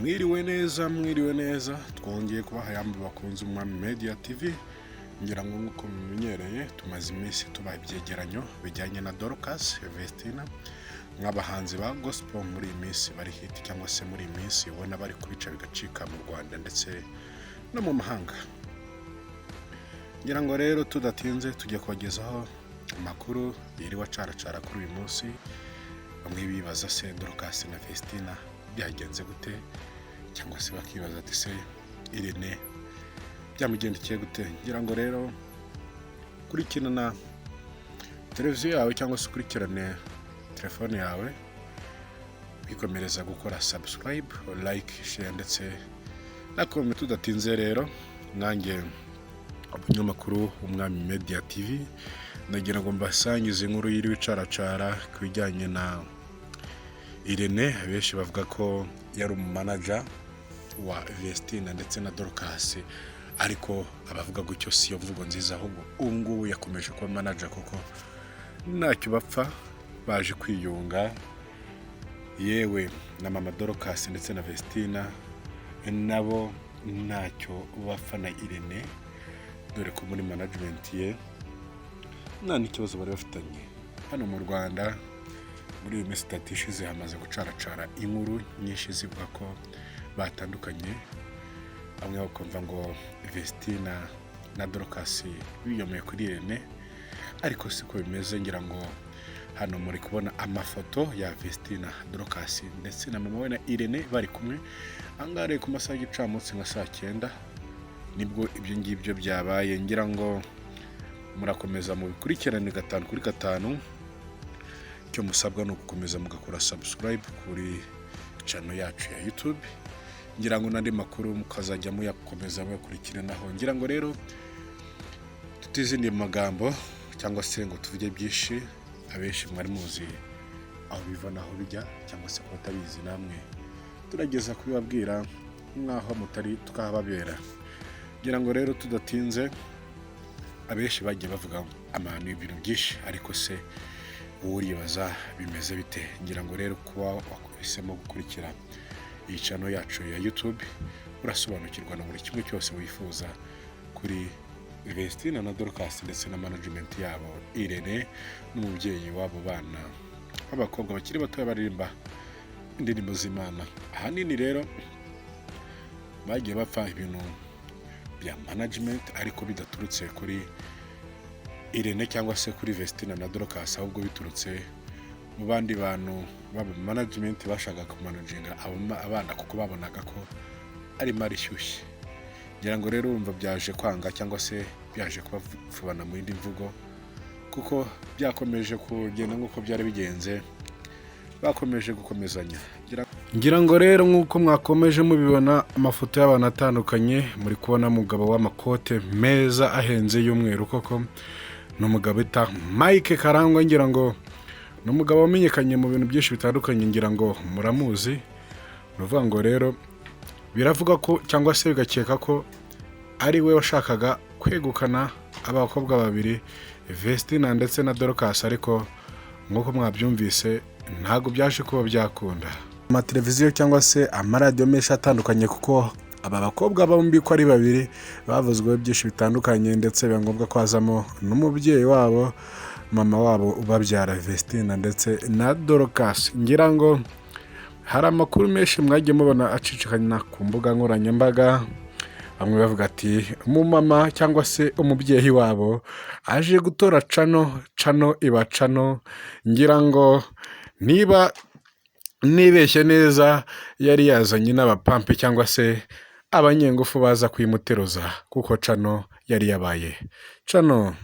Mwiriwe neza twongeye kubaha yambu bakunze Umwami Media TV. Ngira ngo nkuko mumenyereye tumaze iminsi tubaha ibyegeranyo bijyanye na Dorcas Vestina nk'abahanzi ba gospel muri iyi minsi bari hit cyangwa se muri iyi minsi ubona bari kubica bigacika mu Rwanda ndetse no mu mahanga. Ngira ngo rero tudatinze tujye kubagezaho amakuru yiriwe acaracara kuri uyu munsi. Bamwe bibaza se Dorcas na Vestina byagenze gute, cyangwa se bakibaza ati se Irene byamugendekeye gute. Ngira ngo rero kurikirana televiziyo yawe cyangwa se ukurikirane telefone yawe bikomereza gukora subscribe, like, share ndetse na comment. Tudatinze rero nanjye umunyamakuru w'Umwami Media TV nagira ngo mbasangize inkuru yiriwe icaracara ku bijyanye na Irene. Benshi bavuga ko yari umumanager wa Vestina ndetse na Dorcas, ariko abavuga gutyo si yo mvugo nziza, ahubwo ngubu yakomeje kuba manager kuko ntacyo bapfa, baje kwiyunga. Yewe na mama Dorcas ndetse na Vestina nabo ntacyo bapfa na Irene, dore ko muri management ye nta n'ikibazo bari bafitanye. Hano mu Rwanda muri iyi minsi itatu ishize hamaze gucaracara inkuru nyinshi zivuga ko batandukanye. Bamwe bakumva ngo Vestina na Dorcas biyomeye kuri Irene, ariko siko bimeze. Ngira ngo hano muri kubona amafoto ya Vestina, Dorcas ndetse na mama we na Irene bari kumwe. Angare ku masaha y'igicamunsi nka saa 9 nibwo ibyo ngibyo byabaye. Ngira ngo murakomeza mu bikurikirane 5 kuri 5. Icyo musabwa no gukomeza mugakora subscribe kuri channel yacu ya YouTube. Ngira ngo nandi makuru mukazajya muyakomeza muyakurikiranaho. Ngira ngo rero tutizindi magambo cyangwa se ngo tuvuge byinshi, abenshi mwari muzi aho biva naho bijya, cyangwa se ko batabizi namwe turageza kubibabwira mwaho mutari tukahababera. Ngira ngo rero tudatinze, abenshi bagiye bavuga amahano y'ibintu byinshi, ariko se uribaza bimeze bite? Ngira ngo rero kuba wahisemo gukurikira iyi channel yacu ya YouTube urasobanukirwa na buri kimwe cyose wifuza kuri Vestina na Dorcas ndetse na management yabo Irene n'umubyeyi wabo bana b'abakobwa bakiri bato baririmba indirimbo z'Imana. Ahanini rero bagiye bapfa ibintu bya management, ariko bidaturutse kuri Irene cyangwa se kuri Vestina na Dorcas, ahubwo biturutse mu bandi bantu baba management bashaka kumanaginga abana kuko babonaga ko ari mari shyushye. Ngira ngo rero urumva byaje kwanga cyangwa se byaje kubafubana mu yindi mvugo, kuko byakomeje kugenda nk'uko byari bigenze, bakomeje gukomezanya. Ngira ngo rero nk'uko mwakomeje mubibona amafoto y'abantu atandukanye, muri kubona mugabo w'amakote meza ahenze y'umweru, koko n'umugabo ita Mike Karangwa. Ngira ngo n'umugabo wamenyekanye mu bintu byinshi bitandukanye, ngira ngo muramuzi. Nuvuga ngo rero biravuga ko cyangwa se bigakeka ko ari we washakaga kwegukana abakobwa babiri, Vestina ndetse na Dorcas, ariko nk'uko mwabyumvise ntago byaje kuba byakunda. Amateleviziyo cyangwa se amaradiyo menshi atandukanye, kuko aba bakobwa bombi ko ari babiri bavuzwe byinshi bitandukanye, ndetse biba ngombwa ko hazamo n'umubyeyi wabo, mama wabo ubabyara Vestina ndetse na Dorcas. Ngira ngo hari amakuru menshi mwagiye mubona acicikana ku mbuga nkoranyambaga. Bamwe bavuga ati umumama cyangwa se umubyeyi wabo aje gutora cano iba cano. Ngira ngo niba nibeshye neza yari yazanye n'abapampe cyangwa se abanyengufu baza kwimuteruza, kuko cano yari yabaye cano.